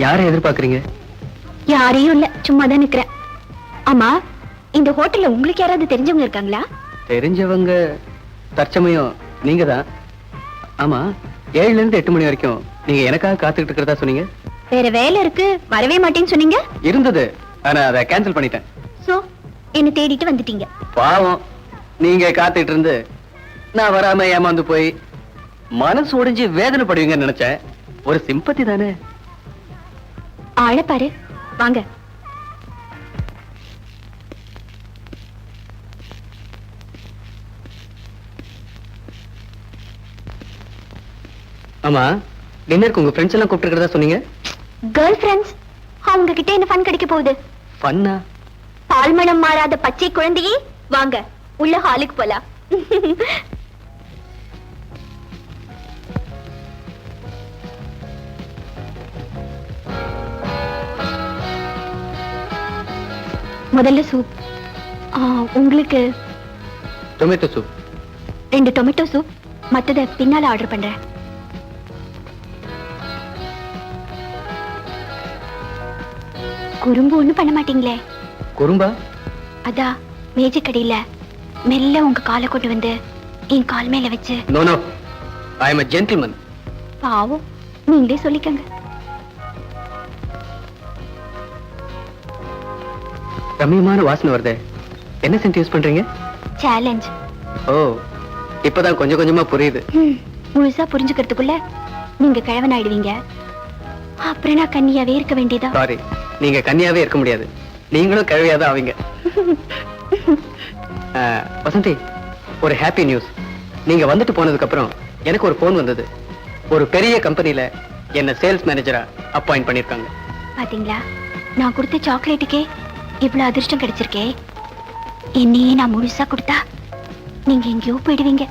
யாரை எதிர்பார்க்கறீங்க? யாரையும் இல்ல, சும்மா தான் நிக்கிறேன். ஆமா, இந்த ஹோட்டல்ல உங்களுக்கு யாராவது தெரிஞ்சவங்க இருக்காங்களா? தெரிஞ்சவங்க தற்சமயம் நீங்க தான். ஆமா, 7ல இருந்து 8 மணி வரைக்கும் நீங்க எனக்காக காத்துக்கிட்டு இருக்கிறதா சொன்னீங்க. வேற வேலை இருக்கு, வரவே மாட்டேன்னு சொன்னீங்க. இருந்தது, ஆனா அதை கேன்சல் பண்ணிட்டேன். சோ என்ன தேடிட்டு வந்துட்டீங்க. பாவம், நீங்க காத்துட்டு இருந்து நான் வராம ஏமாந்து போய் மனசு ஒடிஞ்சு வேதனைப்படுவீங்கன்னு நினைச்சேன். ஒரு சிம்பத்தி தானே. ஆள பாரு, வாங்க. ஆமா, டின்னருக்கு உங்க ஃப்ரெண்ட்ஸ் எல்லாம் கூப்பிட்டுக்கிறதா சொன்னீங்க. Girl friends? அவங்க கிட்ட என்ன ஃபன் கிடைக்க போகுது? ஃபன்னா? பால்மணம் மாறாத பச்சை குழந்தையே, வாங்க உள்ள ஹாலுக்கு போலாம். முதல்ல சூப். உங்களுக்கு டொமேட்டோ சூப். 2 டொமேட்டோ சூப், மத்தத பின்னால ஆர்டர் பண்றேன். குறும்பு ஒண்ணும் பண்ண மாட்டீங்களே? குறும்பா? அதா மேஜைக்கடியில மெல்ல உங்க காலை கொண்டு வந்து என் கால் மேல வச்சு. No no, I am a gentleman. பாவம், நீங்களே சொல்லிக்கங்க. ரம்மியமான வாசனை வருதே, என்ன சென்ட் யூஸ் பண்றீங்க? சேலஞ்ச். ஓ, இப்பதான் கொஞ்சம் கொஞ்சமா புரியுது. முழுசா புரிஞ்சுக்கிறதுக்குள்ள நீங்க கிழவன் ஆயிடுவீங்க. அப்புறம் நான் கன்னியாவே இருக்க வேண்டியதா? சாரி, நீங்க கன்னியாவே இருக்க முடியாது, நீங்களும் கிழவியாதான் ஆவீங்க. வசந்தி, ஒரு ஹாப்பி நியூஸ். நீங்க வந்துட்டு போனதுக்கு அப்புறம் எனக்கு ஒரு போன் வந்தது. ஒரு பெரிய கம்பெனில என்ன சேல்ஸ் மேனேஜரா அப்பாயிண்ட் பண்ணிருக்காங்க. பாத்தீங்களா, நான் கொடுத்த சாக்லேட்டுக்கே இவ்வளவு அதிர்ஷ்டம் கிடைச்சிருக்கே. என்னையே நான் முழுசா கொடுத்தா நீங்க எங்கேயோ போயிடுவீங்க.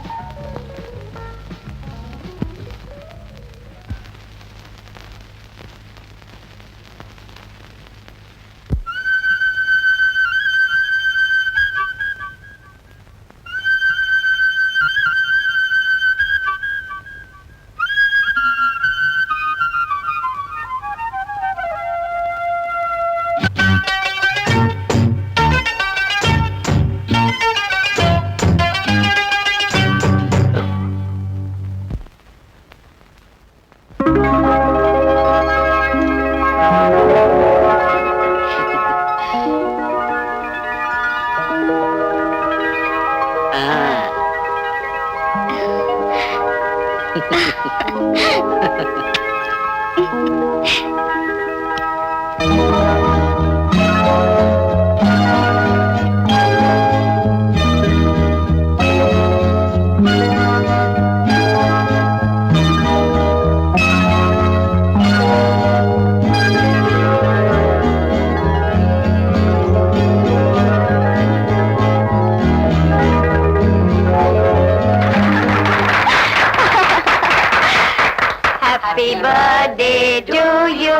Happy birthday to you.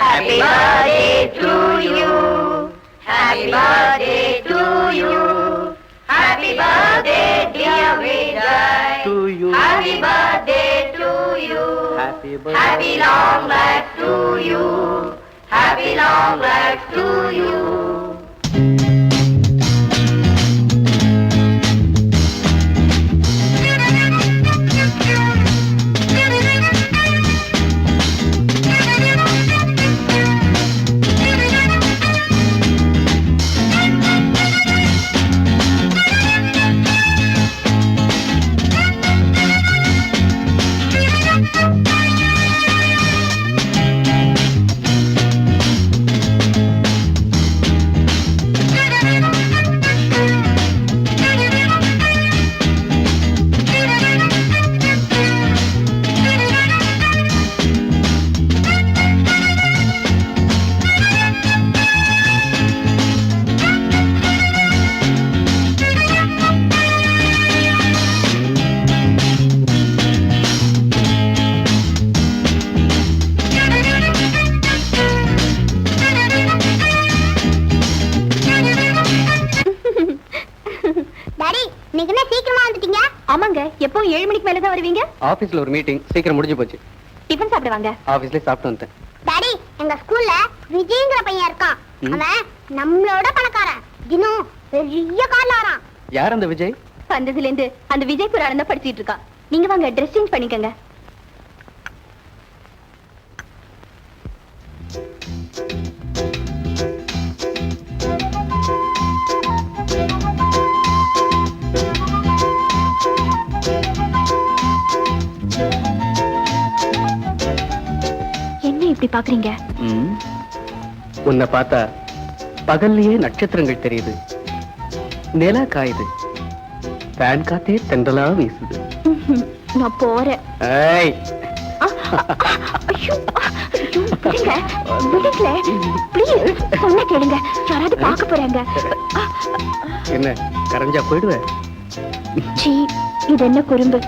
Happy birthday to you. Happy birthday to you. Happy birthday dear Vijay. To you. Happy birthday to you. Happy birthday. Happy long life to you. Happy long life to you. ஆமாங்க, எப்போ 7 மணிக்கு மேல தான் வருவீங்க? ஆபீஸ்ல ஒரு meeting, சீக்கிரம் முடிஞ்சு போச்சு. டிபன் சாப்பிடுவாங்க. ஆபீஸ்ல சாப்பிட்டு வந்தேன். டாடி எங்க ஸ்கூல்ல விஜய்ங்கிற பையன் இருக்கான். அவன் நம்மளோட பணக்காரன். தினம் பெரிய கார்ல வரான். யார் அந்த விஜய்? வந்ததுல இருந்து அந்த விஜய் புராணம் தான் படிச்சிட்டு இருக்கா. நீங்க வாங்க ட்ரெஸ் சேஞ்ச் பண்ணிக்கங்க. என்ன இப்படி பாக்குறீங்க? உன்னை பார்த்தா பகல்லையே நட்சத்திரங்கள் தெரியுது, நிலா காயுது, ஃபேன் காத்தே தென்றலா வீசுது. நான் போறேன். ஏய், ஐயோ, ஐயோ, விடுங்க, விடுங்களே. Please, சொன்னா கேளுங்க. யாராவது பார்க்க போறாங்க. என்ன கரைஞ்சா போயிடுவேன்? சீ, இது என்ன குறும்பு?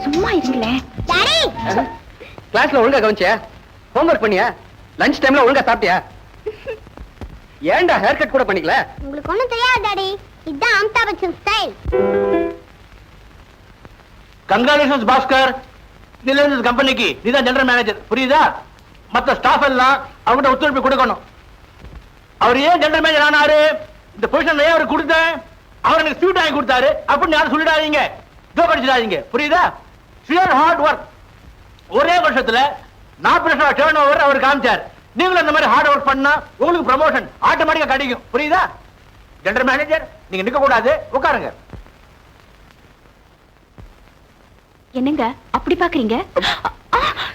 சும்மா இருங்களேன். டாடி கிளாஸ்ல ஒழுங்கா கவனிச்சியா? ஹோம்வொர்க் பண்ணியா? லஞ்ச் டைம்ல ஒழுங்கா சாப்பிட்டியா? ஏன்டா ஹேர் கட் கூட பண்ணிக்கல? உங்களுக்கு ஒண்ணும் தெரியாது டாடி. இதுதான் அமிதாப் பச்சன் ஸ்டைல். கங்க்ராச்சுலேஷன்ஸ் பாஸ்கர். இதுல இருந்து கம்பெனிக்கு நீதான் ஜெனரல் மேனேஜர், புரியுதா? மத்த ஸ்டாஃப் எல்லாம் அவங்ககிட்ட ஒத்துழைப்பு கொடுக்கணும். அவர் ஏன் ஜெனரல் மேனேஜர் ஆனாரு, இந்த பொசிஷன் ஏன் அவர் கொடுத்தேன், அவர் எனக்கு ஸ்வீட் வாங்கி கொடுத்தாரு அப்படின்னு யாரும் சொல்லிடாதீங்க, ஜோக் அடிச்சிடாதீங்க, புரியுதா? Shear hard work. ஒரே வருஷத்துல 40% டர்ன் ஓவர் அவர் காமிச்சார். நீங்களும் அந்த மாதிரி ஹார்ட் ஒர்க் பண்ணா உங்களுக்கு ப்ரமோஷன் ஆட்டோமேட்டிக்கா கிடைக்கும், புரியுதா? ஜெனரல் மேனேஜர் நீங்க நிக்க கூடாது, உட்காருங்க. என்னங்க அப்படி பாக்குறீங்க?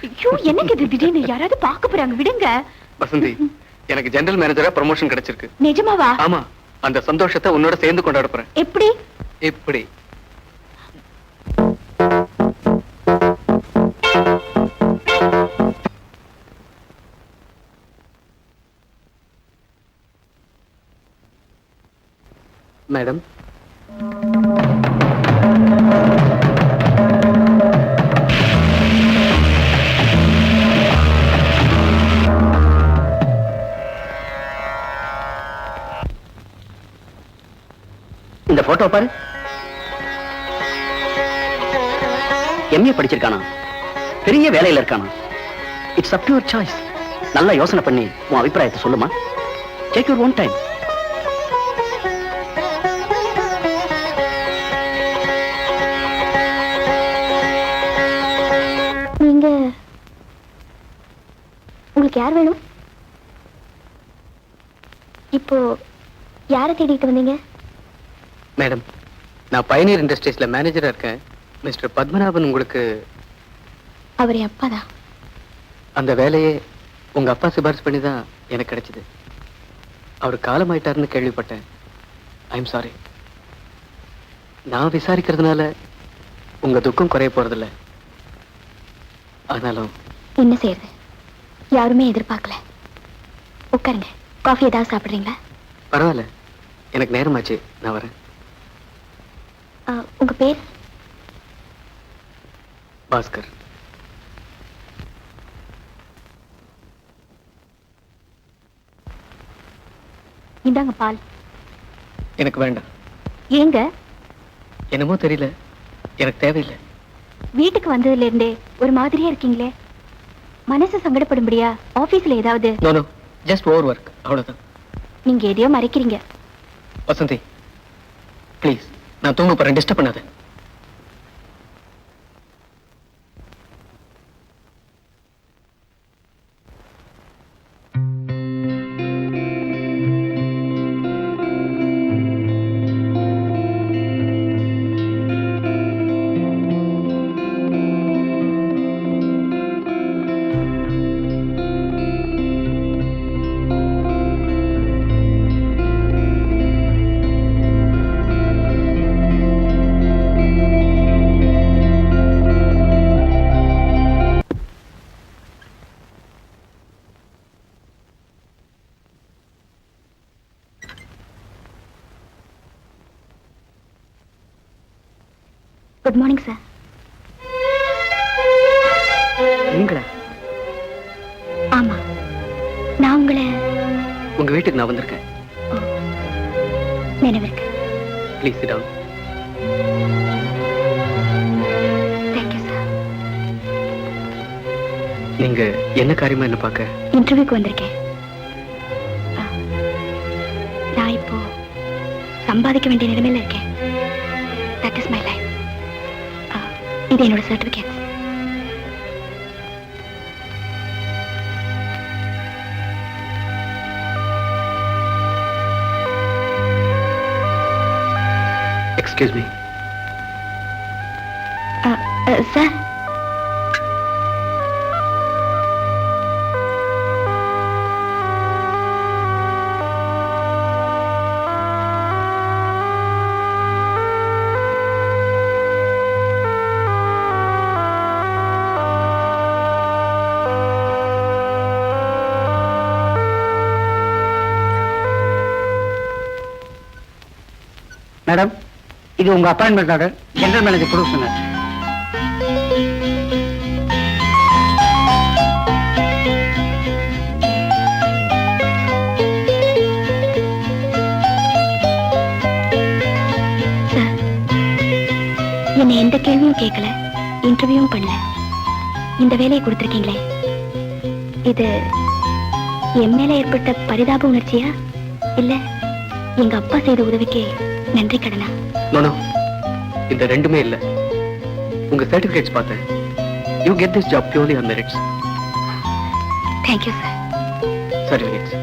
ஐயோ, என்னங்க இது திடீர்னு யாராவது பார்க்க போறாங்க, விடுங்க. வசந்தி, எனக்கு ஜெனரல் மேனேஜரா ப்ரமோஷன் கிடைச்சிருக்கு. நிஜமாவா? ஆமா, அந்த சந்தோஷத்தை உன்னோட சேர்ந்து கொண்டாட போறேன். எப்படி? இப்படி. மேடம், இந்த போட்டோ பாரு. எம்ஏ படிச்சிருக்கானா, பெரிய வேலையில இருக்கானா. It's up to your choice. நல்லா யோசனை பண்ணி உன் அபிப்பிராயத்தை சொல்லுமா. Take your own time. நீங்க உங்களுக்கு யார் வேணும்? இப்போ யாரை தேடிட்டு வந்தீங்க? மேடம், நான் பயனியர் இண்டஸ்ட்ரீஸ்ல மேனேஜரா இருக்கேன். மிஸ்டர் பத்மநாபன் உங்களுக்கு. அவர் என் அப்பாதான். அந்த வேலையே உங்க அப்பா சிபாரிசு பண்ணி தான் எனக்கு கிடைச்சது. அவர் காலமாயிட்டாருன்னு கேள்விப்பட்டேன். I'm sorry. நான் விசாரிக்கிறதுனால உங்க துக்கம் குறைய போறதில்ல. ஆனாலும் என்ன செய்யறது, யாருமே எதிர்பார்க்கல. உட்காருங்க. காஃபி ஏதாவது சாப்பிடுறீங்களா? பரவாயில்ல, எனக்கு நேரமாச்சு, நான் வரேன். உங்க பேர்? பாஸ்கர். இந்தாங்க பால். எனக்கு வேண்டாம். ஏங்க? என்னமோ தெரியல, எனக்கு தேவையில்லை. வீட்டுக்கு வந்ததுல இருந்தே ஒரு மாதிரியா இருக்கீங்களே. மனசு சங்கடப்படும்படியா ஆபீஸ்ல ஏதாவது? No no, just over work, அவ்வளவுதான். நீங்க எதையோ மறைக்கிறீங்க. வசந்தி, ப்ளீஸ், நான் தூங்க போறேன், டிஸ்டர்ப் பண்ணாத. Good morning sir. நீங்களா? ஆமா, நான் உங்களை உங்க வீட்டுக்கு நான் வந்திருக்கேன். நினைவிருக்கு. Please sit down. Thank you sir. நீங்க என்ன காரியமா என்ன பார்க்க? இன்டர்வியூக்கு வந்திருக்கேன். நான் இப்போ சம்பாதிக்க வேண்டிய நிலைமையில இருக்கேன். That is my life. இது என்னோட certificate. Excuse me. Sir, madam, இது உங்க அப்பாயின்மெண்ட் ஆர்டர். ஜெனரல் மேனேஜர் கொடுக்க சொன்னார். சார், என்னை எந்த கேள்வியும் கேட்கல, இன்டர்வியூவும் பண்ணல. இந்த வேலையை கொடுத்துருக்கீங்களே, இது என் மேல ஏற்பட்ட பரிதாப உணர்ச்சியா இல்ல எங்க அப்பா செய்த உதவிக்கு நன்றி கடனா? நோ, இந்த ரெண்டுமே இல்ல. உங்க சர்டிபிகேட்ஸ் பார்த்தேன். You get this job purely on merits. Thank you sir. Certificates